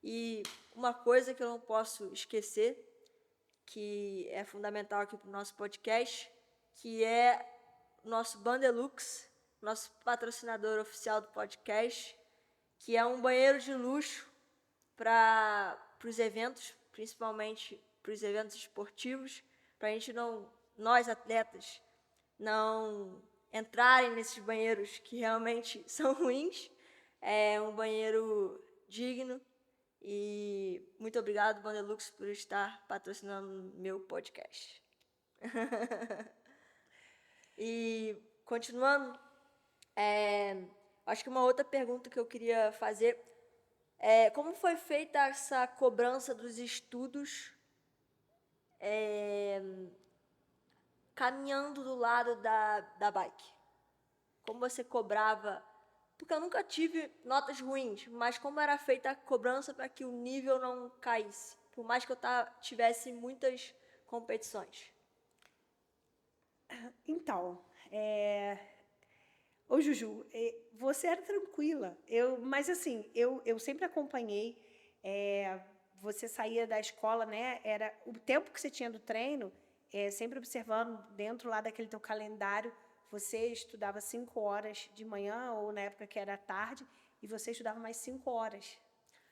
E uma coisa que eu não posso esquecer, que é fundamental aqui para o nosso podcast, que é o nosso Bandelux, nosso patrocinador oficial do podcast, que é um banheiro de luxo para os eventos, principalmente para os eventos esportivos, para a gente nós atletas, não entrarem nesses banheiros que realmente são ruins. É um banheiro digno, E muito obrigado, Vanderlux, por estar patrocinando meu podcast. E continuando, acho que uma outra pergunta que eu queria fazer é como foi feita essa cobrança dos estudos caminhando do lado da bike? Como você cobrava? Porque eu nunca tive notas ruins, mas como era feita a cobrança para que o nível não caísse? Por mais que eu tivesse muitas competições. Então, ô Juju, você era tranquila. Mas assim, eu sempre acompanhei. Você saía da escola, né? Era o tempo que você tinha do treino, sempre observando dentro lá daquele teu calendário. Você estudava 5 horas de manhã, ou na época que era tarde, e você estudava mais 5 horas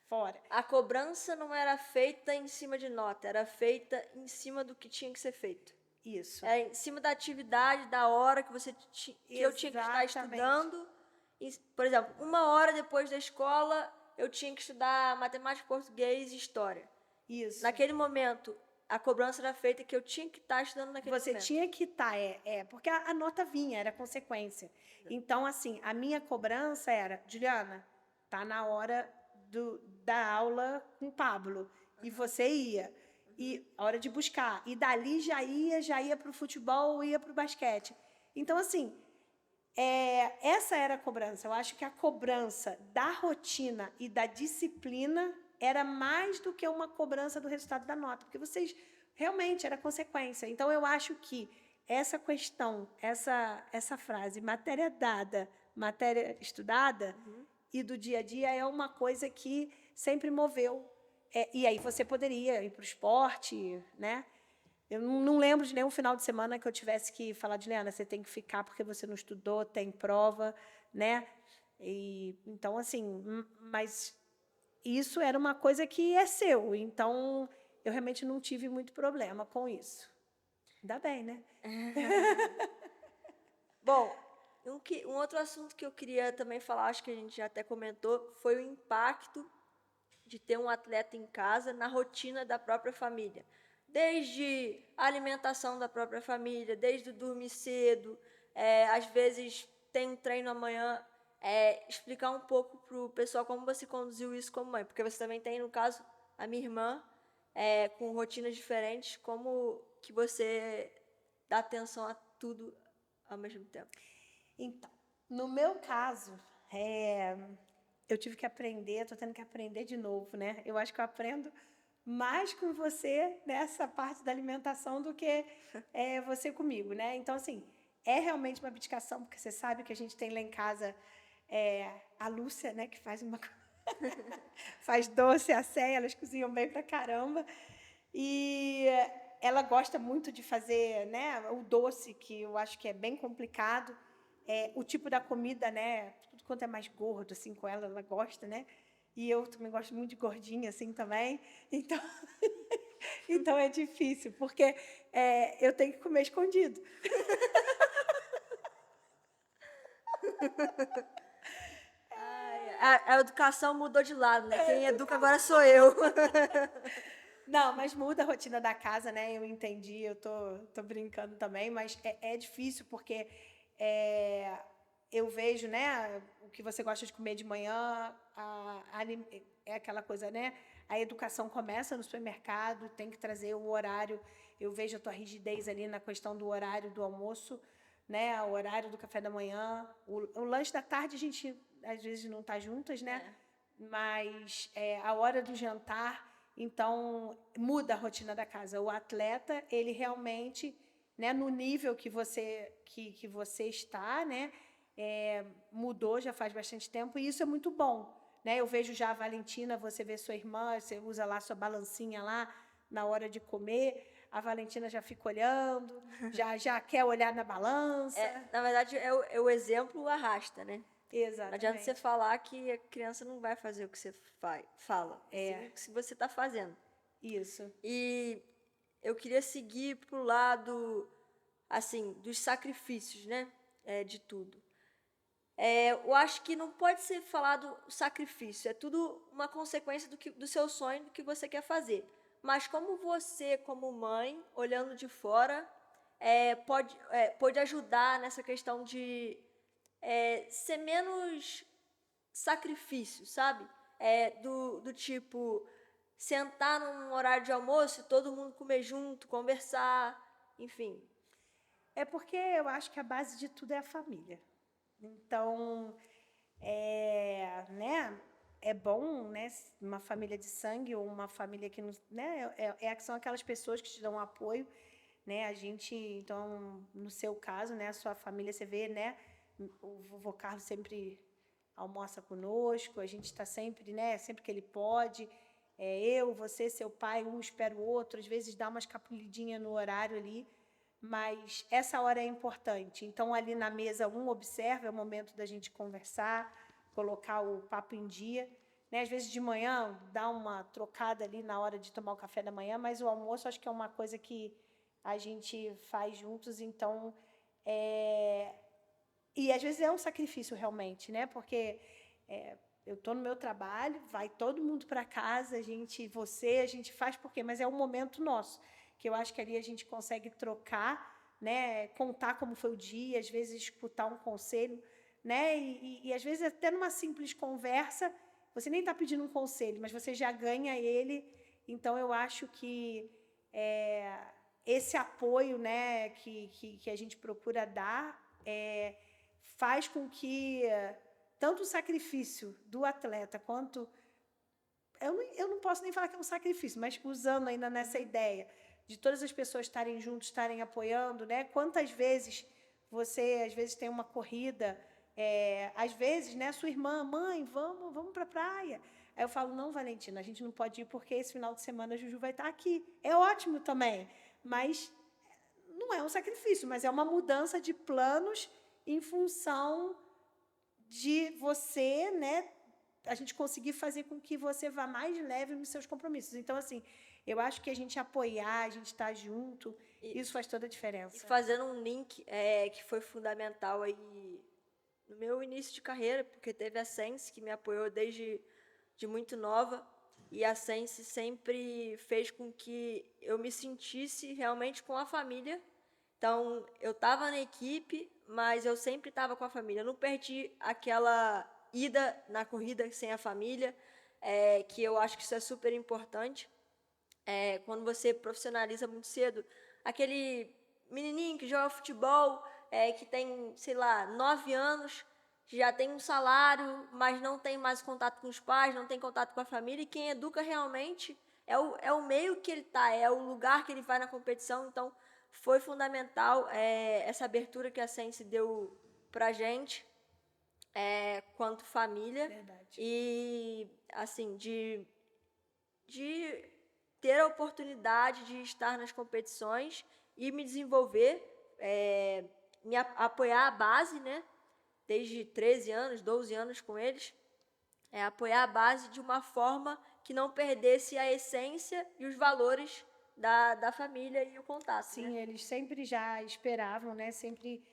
fora. A cobrança não era feita em cima de nota, era feita em cima do que tinha que ser feito. Isso. É em cima da atividade, da hora que que eu tinha que estar Exatamente. estudando. Por exemplo, 1 hora depois da escola, eu tinha que estudar matemática, português e história. Isso. Naquele momento, a cobrança era feita que eu tinha que estar estudando naquele Você momento. tinha que estar, porque a nota vinha, era consequência. Então, assim, a minha cobrança era, Juliana, tá na hora da aula com o Pablo. E você ia. E a hora de buscar. E dali já ia para o futebol, ia para o basquete. Então, assim, essa era a cobrança. Eu acho que a cobrança da rotina e da disciplina era mais do que uma cobrança do resultado da nota, porque vocês realmente era consequência. Então, eu acho que essa questão, essa frase, matéria dada, matéria estudada, e do dia a dia é uma coisa que sempre moveu. E aí você poderia ir para o esporte, né? Eu não lembro de nenhum final de semana que eu tivesse que falar, Juliana, você tem que ficar porque você não estudou, tem prova, né? Então, assim, mas isso era uma coisa que é seu. Então, eu realmente não tive muito problema com isso. Ainda bem, né? Bom, um outro assunto que eu queria também falar, acho que a gente já até comentou, foi o impacto de ter um atleta em casa na rotina da própria família. Desde a alimentação da própria família, desde o dormir cedo, às vezes tem um treino amanhã, explicar um pouco para o pessoal como você conduziu isso como mãe, porque você também tem, no caso, a minha irmã, com rotinas diferentes, como que você dá atenção a tudo ao mesmo tempo. Então, no meu caso, eu tive que aprender, estou tendo que aprender de novo, né? Eu acho que eu aprendo mais com você nessa parte da alimentação do que você comigo, né? Então, assim, é realmente uma abdicação, porque você sabe que a gente tem lá em casa a Lúcia, né, que faz faz doce, a Céia, elas cozinham bem pra caramba. E ela gosta muito de fazer, né, o doce, que eu acho que é bem complicado. O tipo da comida, né, tudo quanto é mais gordo, assim, com ela gosta, né? E eu também gosto muito de gordinha, assim, também. Então, então é difícil, porque eu tenho que comer escondido. A educação mudou de lado, né? Quem educa agora sou eu. Não, mas muda a rotina da casa, né? Eu entendi, eu tô brincando também, mas é difícil porque eu vejo, né, o que você gosta de comer de manhã, é aquela coisa, né? A educação começa no supermercado, tem que trazer o horário. Eu vejo a tua rigidez ali na questão do horário do almoço, né? O horário do café da manhã. O lanche da tarde a gente, às vezes, não está juntas, né? Mas a hora do jantar, então, muda a rotina da casa. O atleta, ele realmente, né, no nível que você está, né, mudou já faz bastante tempo, e isso é muito bom. Né? Eu vejo já a Valentina, você vê sua irmã, você usa lá sua balancinha lá na hora de comer, a Valentina já fica olhando, já quer olhar na balança. Na verdade, o exemplo arrasta, né? Exatamente. Não adianta você falar que a criança não vai fazer o que você fala, sim, o que você está fazendo. Isso. E eu queria seguir para o lado, assim, dos sacrifícios, né? De tudo. eu acho que não pode ser falado sacrifício, é tudo uma consequência do seu sonho, do que você quer fazer. Mas como você, como mãe, olhando de fora, pode ajudar nessa questão de ser menos sacrifício, sabe? Do tipo, sentar num horário de almoço e todo mundo comer junto, conversar, enfim. É porque eu acho que a base de tudo é a família. Então, né, é bom, né, uma família de sangue ou uma família que, né, são aquelas pessoas que te dão apoio, né, a gente, então, no seu caso, né, a sua família, você vê, né, o vovô Carlos sempre almoça conosco, a gente está sempre, né, sempre que ele pode, eu, você, seu pai, um espera o outro, às vezes dá uma escapulidinha no horário ali, mas essa hora é importante. Então, ali na mesa, um observa, é o momento da gente conversar, colocar o papo em dia. Né? Às vezes, de manhã, dá uma trocada ali na hora de tomar o café da manhã, mas o almoço acho que é uma coisa que a gente faz juntos, então... E, às vezes, é um sacrifício, realmente, né? Porque eu estou no meu trabalho, vai todo mundo para casa, a gente faz por quê? Mas é um momento nosso, que eu acho que ali a gente consegue trocar, né? Contar como foi o dia, às vezes escutar um conselho, né? E às vezes até numa simples conversa, você nem está pedindo um conselho, mas você já ganha ele. Então eu acho que esse apoio, né, que a gente procura dar faz com que tanto o sacrifício do atleta quanto... Eu não posso nem falar que é um sacrifício, mas usando ainda nessa ideia de todas as pessoas estarem juntas, estarem apoiando, né? Quantas vezes você, às vezes, tem uma corrida, às vezes, né? Sua irmã, mãe, vamos para a praia. Aí eu falo, não, Valentina, a gente não pode ir porque esse final de semana a Juju vai estar aqui. É ótimo também, mas não é um sacrifício, mas é uma mudança de planos em função de você, né, a gente conseguir fazer com que você vá mais leve nos seus compromissos. Então, assim, eu acho que a gente apoiar, a gente estar junto, isso faz toda a diferença. E fazendo um link que foi fundamental aí no meu início de carreira, porque teve a Sense, que me apoiou desde muito nova, e a Sense sempre fez com que eu me sentisse realmente com a família. Então, eu estava na equipe, mas eu sempre estava com a família. Eu não perdi aquela ida na corrida sem a família, que eu acho que isso é super importante. Quando você profissionaliza muito cedo, aquele menininho que joga futebol, que tem, sei lá, 9 anos, já tem um salário, mas não tem mais contato com os pais, não tem contato com a família, e quem educa realmente é o meio que ele está, é o lugar que ele vai na competição. Então, foi fundamental essa abertura que a Sense deu para a gente, quanto família. Verdade. E, assim, de ter a oportunidade de estar nas competições e me desenvolver, apoiar a base, né? Desde 13 anos, 12 anos com eles, apoiar a base de uma forma que não perdesse a essência e os valores da família e o contato. Sim, né? eles sempre já esperavam, né? Sempre,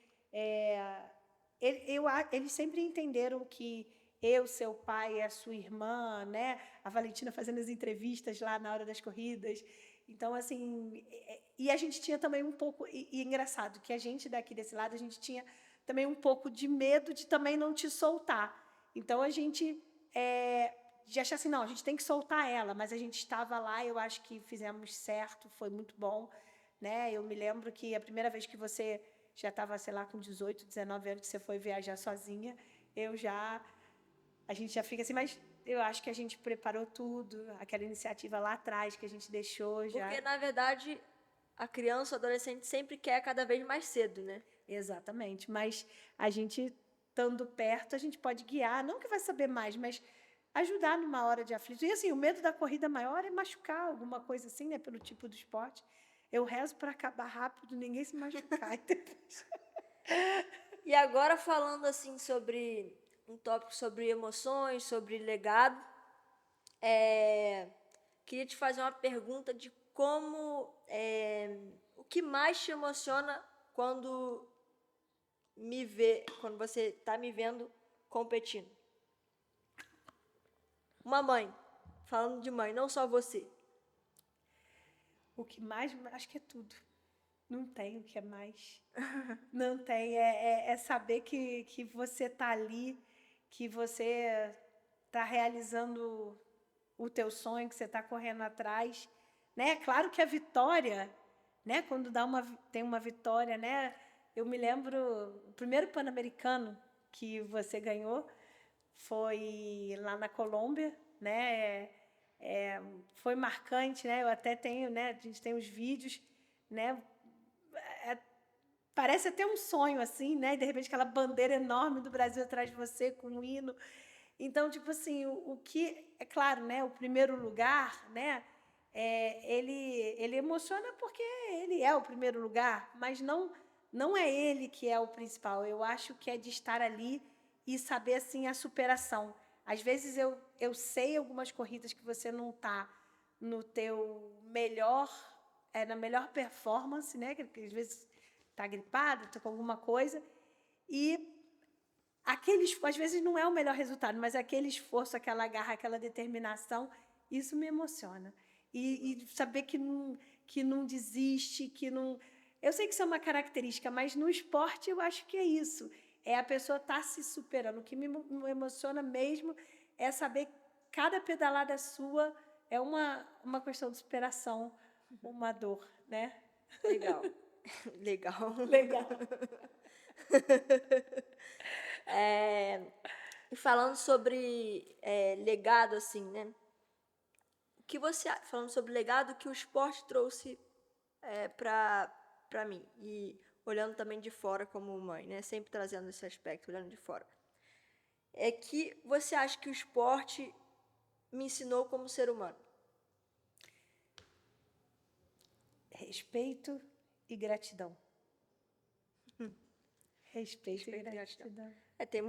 eles sempre entenderam que eu, seu pai, a sua irmã, né? A Valentina fazendo as entrevistas lá na hora das corridas. Então, assim, e a gente tinha também um pouco, e engraçado, que a gente daqui desse lado, a gente tinha também um pouco de medo de também não te soltar. Então, a gente de achar assim, não, a gente tem que soltar ela, mas a gente estava lá, eu acho que fizemos certo, foi muito bom, né? Eu me lembro que a primeira vez que você já estava, sei lá, com 18, 19 anos, que você foi viajar sozinha, a gente já fica assim, mas eu acho que a gente preparou tudo, aquela iniciativa lá atrás que a gente deixou já. Porque, na verdade, a criança, o adolescente sempre quer cada vez mais cedo, né? Exatamente, mas a gente, estando perto, a gente pode guiar, não que vai saber mais, mas ajudar numa hora de aflito. E assim, o medo da corrida maior é machucar, alguma coisa assim, né, pelo tipo do esporte. Eu rezo para acabar rápido, ninguém se machucar. E agora falando assim sobre um tópico sobre emoções, sobre legado, queria te fazer uma pergunta de como, o que mais te emociona quando me ver, quando você está me vendo competindo? Uma mãe, falando de mãe, não só você. O que mais, acho que é tudo. Não tem o que é mais. Não tem. É saber que você está ali, que você está realizando o teu sonho, que você está correndo atrás. Né? Claro que a vitória, né? Quando tem uma vitória, né? Eu me lembro, o primeiro Pan-Americano que você ganhou foi lá na Colômbia, né? Foi marcante, né? Eu até tenho, né? A gente tem os vídeos, né? Parece até um sonho, assim, né? E, de repente, aquela bandeira enorme do Brasil atrás de você, com um hino. Então, tipo assim, o que... É claro, né? O primeiro lugar, né? Ele emociona porque ele é o primeiro lugar, mas não é ele que é o principal. Eu acho que é de estar ali e saber, assim, a superação. Às vezes, eu sei algumas corridas que você não está no teu melhor... na melhor performance, né? Que às vezes está gripada, está com alguma coisa, e às vezes não é o melhor resultado, mas aquele esforço, aquela garra, aquela determinação, isso me emociona. E saber que não desiste, que não... Eu sei que isso é uma característica, mas no esporte eu acho que é isso. É a pessoa estar se superando. O que me emociona mesmo é saber que cada pedalada sua é uma questão de superação, uma dor, né? Legal. Legal. Legal. E falando sobre legado, assim, né? O que você, falando sobre legado, que o esporte trouxe para mim, e olhando também de fora como mãe, né? Sempre trazendo esse aspecto, olhando de fora. É que você acha que o esporte me ensinou como ser humano? Respeito e gratidão. Respeito e gratidão. Tem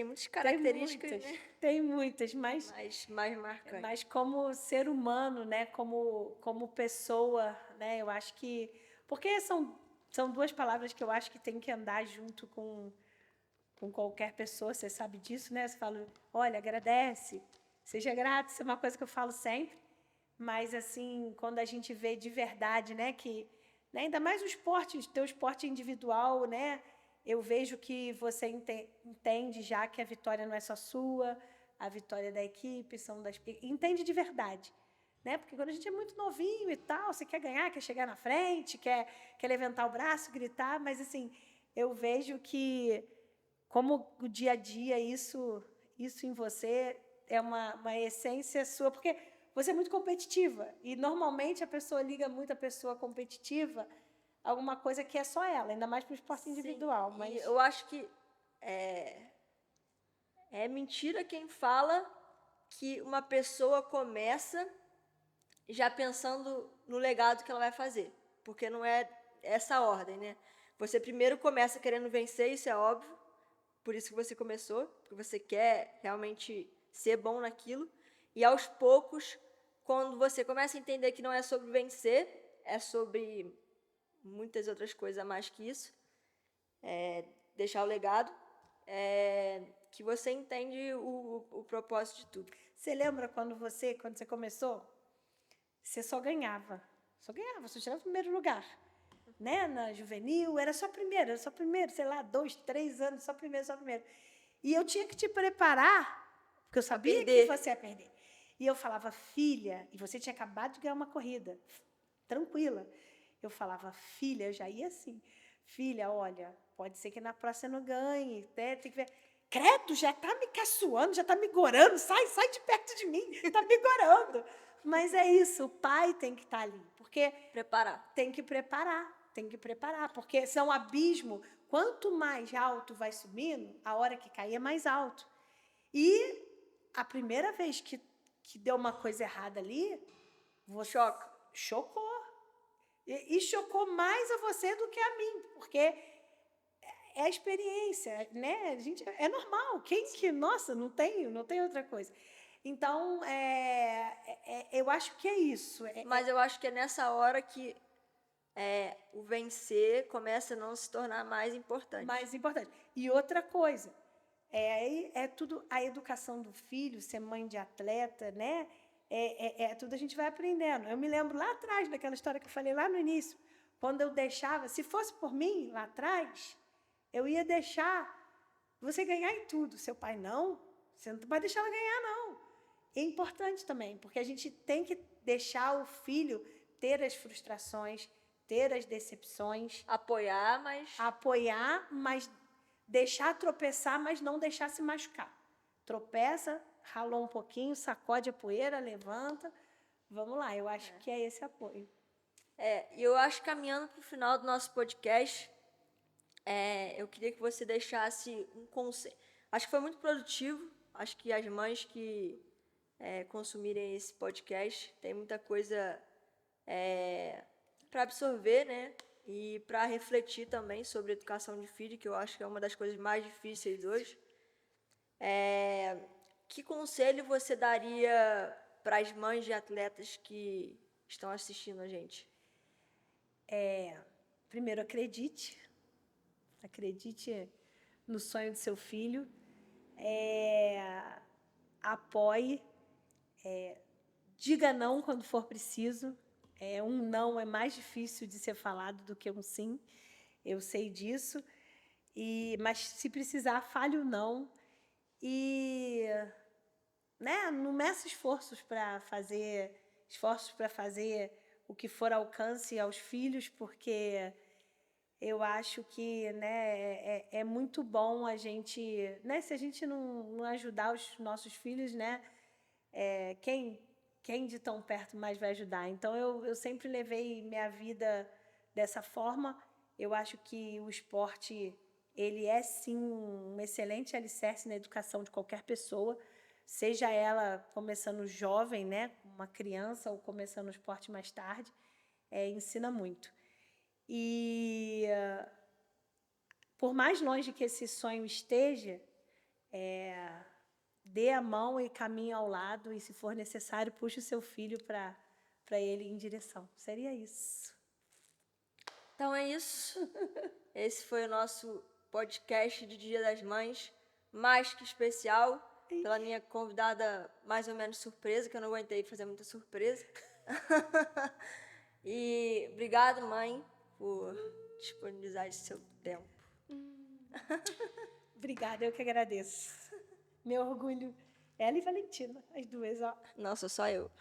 muitas características, né? Tem muitas, mas mais marcantes. Mas como ser humano, né? Como pessoa, né? Eu acho que... Porque são duas palavras que eu acho que tem que andar junto com qualquer pessoa, você sabe disso, né? Você fala, olha, agradece, seja grato, isso é uma coisa que eu falo sempre. Mas, assim, quando a gente vê de verdade, né? Que, né, ainda mais o esporte, teu esporte individual, né? Eu vejo que você entende já que a vitória não é só sua, a vitória é da equipe, entende de verdade, né? Porque quando a gente é muito novinho e tal, você quer ganhar, quer chegar na frente, quer levantar o braço, gritar, mas, assim, eu vejo que, como o dia a dia, isso em você é uma essência sua, porque você é muito competitiva, e normalmente a pessoa liga muito a pessoa competitiva a alguma coisa que é só ela, ainda mais para o esporte individual. Sim, mas e eu acho que é mentira quem fala que uma pessoa começa já pensando no legado que ela vai fazer, porque não é essa ordem, né? Você primeiro começa querendo vencer, isso é óbvio, por isso que você começou, porque você quer realmente ser bom naquilo, e aos poucos, quando você começa a entender que não é sobre vencer, é sobre muitas outras coisas a mais que isso, deixar o legado, que você entende o propósito de tudo. Você lembra quando você começou? Você só ganhava, só tirava o primeiro lugar. Né? Na juvenil, era só primeiro, sei lá, 2, 3 anos, só primeiro. E eu tinha que te preparar, porque eu sabia que você ia perder. E eu falava, filha, e você tinha acabado de ganhar uma corrida, tranquila. Eu falava, filha, eu já ia assim, filha, olha, pode ser que na próxima eu não ganhe, né? Tem que ver. Credo, já está me caçoando, já está me gorando, sai de perto de mim, está me gorando. Mas é isso, o pai tem que estar ali, porque tem que preparar, porque se é um abismo, quanto mais alto vai subindo, a hora que cair é mais alto. E a primeira vez que deu uma coisa errada ali, você chocou. E chocou mais a você do que a mim, porque é a experiência, né? A gente, é normal. Nossa, não tem outra coisa. Então, eu acho que é isso. Mas eu acho que é nessa hora que o vencer começa a não se tornar mais importante. Mais importante. E outra coisa, é tudo a educação do filho, ser mãe de atleta, né? Tudo a gente vai aprendendo. Eu me lembro lá atrás daquela história que eu falei lá no início, quando eu deixava, se fosse por mim lá atrás, eu ia deixar você ganhar em tudo. Seu pai não, você não vai deixar ela ganhar, não. É importante também, porque a gente tem que deixar o filho ter as frustrações, ter as decepções. Apoiar, mas deixar tropeçar, mas não deixar se machucar. Tropeça, ralou um pouquinho, sacode a poeira, levanta. Vamos lá, eu acho que é esse apoio. E eu acho que caminhando para o final do nosso podcast, eu queria que você deixasse um conselho. Acho que foi muito produtivo. Acho que as mães que consumirem esse podcast têm muita coisa para absorver, né? E para refletir também sobre a educação de filho, que eu acho que é uma das coisas mais difíceis hoje. Que conselho você daria para as mães de atletas que estão assistindo a gente? Primeiro, acredite no sonho do seu filho, apoie, diga não quando for preciso. Um não é mais difícil de ser falado do que um sim, eu sei disso, mas se precisar, fale o não e, né, não meça esforços para fazer o que for alcance aos filhos, porque eu acho que, né, é muito bom a gente, né, se a gente não ajudar os nossos filhos, né, quem de tão perto mais vai ajudar? Então, eu sempre levei minha vida dessa forma. Eu acho que o esporte, ele é, sim, um excelente alicerce na educação de qualquer pessoa, seja ela começando jovem, né, uma criança, ou começando o esporte mais tarde, ensina muito. E, por mais longe que esse sonho esteja, dê a mão e caminhe ao lado, e, se for necessário, puxe o seu filho para ele ir em direção. Seria isso. Então é isso. Esse foi o nosso podcast de Dia das Mães, mais que especial, pela minha convidada mais ou menos surpresa, que eu não aguentei fazer muita surpresa. E obrigado, mãe, por disponibilizar esse seu tempo. Obrigada, eu que agradeço. Meu orgulho. Ela e Valentina, as duas, ó. Não, sou só eu.